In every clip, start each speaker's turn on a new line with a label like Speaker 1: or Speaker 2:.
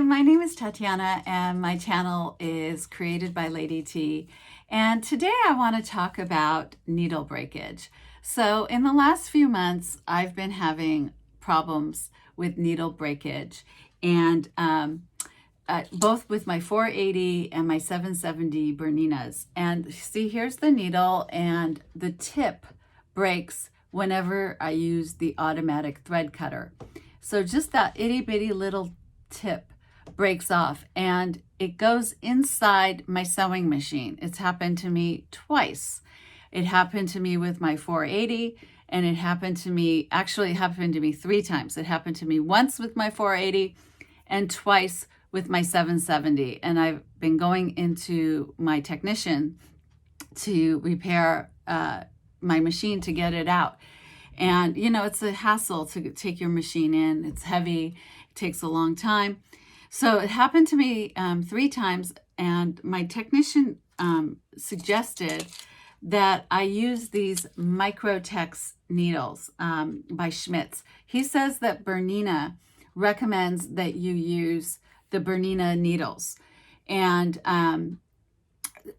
Speaker 1: my name is Tatiana and my channel is created by Lady T. And today I want to talk about needle breakage. So in the last few months, I've been having problems with needle breakage, and both with my 480 and my 770 Berninas. And see, here's the needle, and the tip breaks whenever I use the automatic thread cutter. So just that itty bitty little tip breaks off and it goes inside my sewing machine. It's happened to me twice. It happened to me with my 480, and it happened to me, actually it happened to me 3 times. It happened to me once with my 480 and twice with my 770. And I've been going into my technician to repair my machine to get it out. And, you know, it's a hassle to take your machine in. It's heavy. It takes a long time. So it happened to me 3 times, and my technician suggested that I use these Microtex needles by Schmetz. He says that Bernina recommends that you use the Bernina needles. And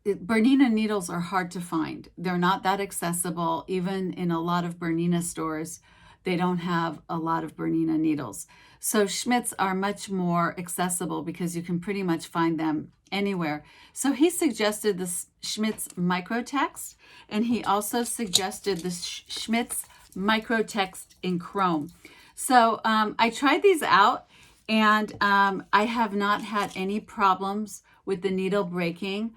Speaker 1: Bernina needles are hard to find. They're not that accessible. Even in a lot of Bernina stores, they don't have a lot of Bernina needles. So Schmetz are much more accessible because you can pretty much find them anywhere. So he suggested the Schmetz Microtex, and he also suggested the Schmetz Microtex in chrome. So I tried these out, and I have not had any problems with the needle breaking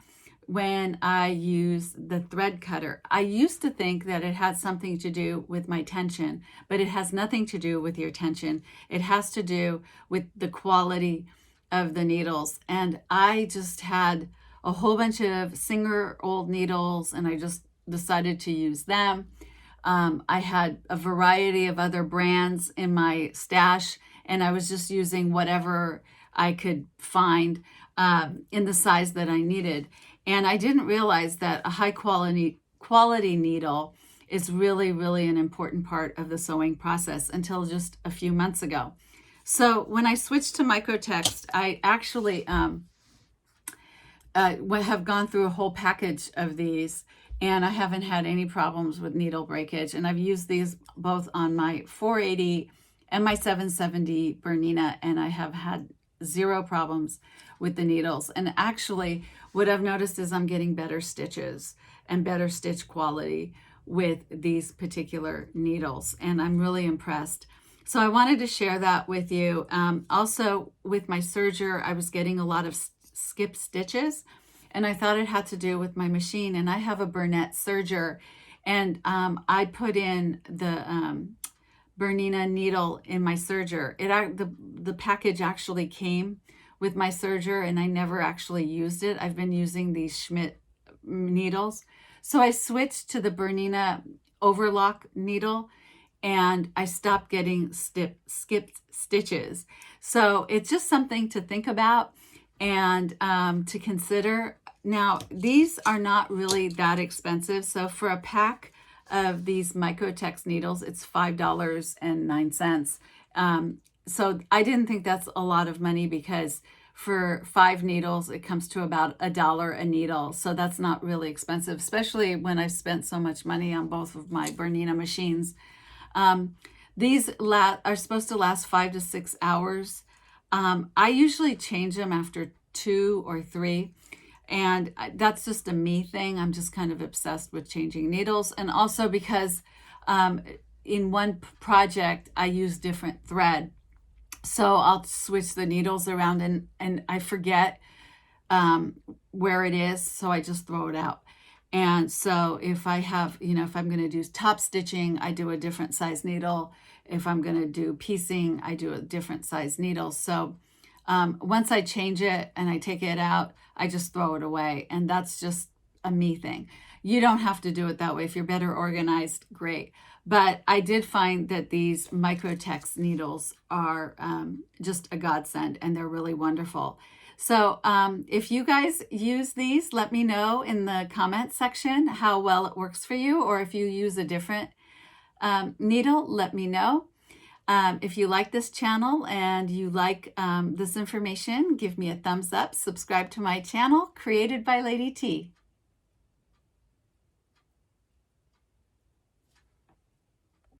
Speaker 1: when I use the thread cutter. I used to think that it had something to do with my tension, but it has nothing to do with your tension. It has to do with the quality of the needles. And I just had a whole bunch of Singer old needles, and I just decided to use them. I had a variety of other brands in my stash, and I was just using whatever I could find in the size that I needed. And I didn't realize that a high quality needle is really, really an important part of the sewing process until just a few months ago. So when I switched to Microtex, I actually have gone through a whole package of these, and I haven't had any problems with needle breakage. And I've used these both on my 480 and my 770 Bernina, and I have had 0 problems with the needles. And actually, what I've noticed is I'm getting better stitches and better stitch quality with these particular needles, and I'm really impressed. So I wanted to share that with you. Also, with my serger, I was getting a lot of skip stitches, and I thought it had to do with my machine. And I have a Bernina serger, and I put in the Bernina needle in my serger. The package actually came with my serger, and I never actually used it. I've been using these Schmetz needles. So I switched to the Bernina overlock needle, and I stopped getting skipped stitches. So it's just something to think about and to consider. Now, these are not really that expensive. So for a pack of these Microtex needles, it's $5.09. So I didn't think that's a lot of money, because for 5 needles, it comes to about $1 a needle. So that's not really expensive, especially when I've spent so much money on both of my Bernina machines. These are supposed to last 5 to 6 hours. I usually change them after 2 or 3. And that's just a me thing. I'm just kind of obsessed with changing needles. And also because in one project, I use different thread. So I'll switch the needles around, and I forget where it is. So I just throw it out. And so if I have, if I'm going to do top stitching, I do a different size needle. If I'm going to do piecing, I do a different size needle. So once I change it and I take it out, I just throw it away. And that's just a me thing. You don't have to do it that way. If you're better organized, great. But I did find that these Microtex needles are just a godsend, and they're really wonderful. So if you guys use these, let me know in the comment section how well it works for you, or if you use a different needle, let me know. If you like this channel and you like this information, give me a thumbs up, subscribe to my channel, created by Lady T.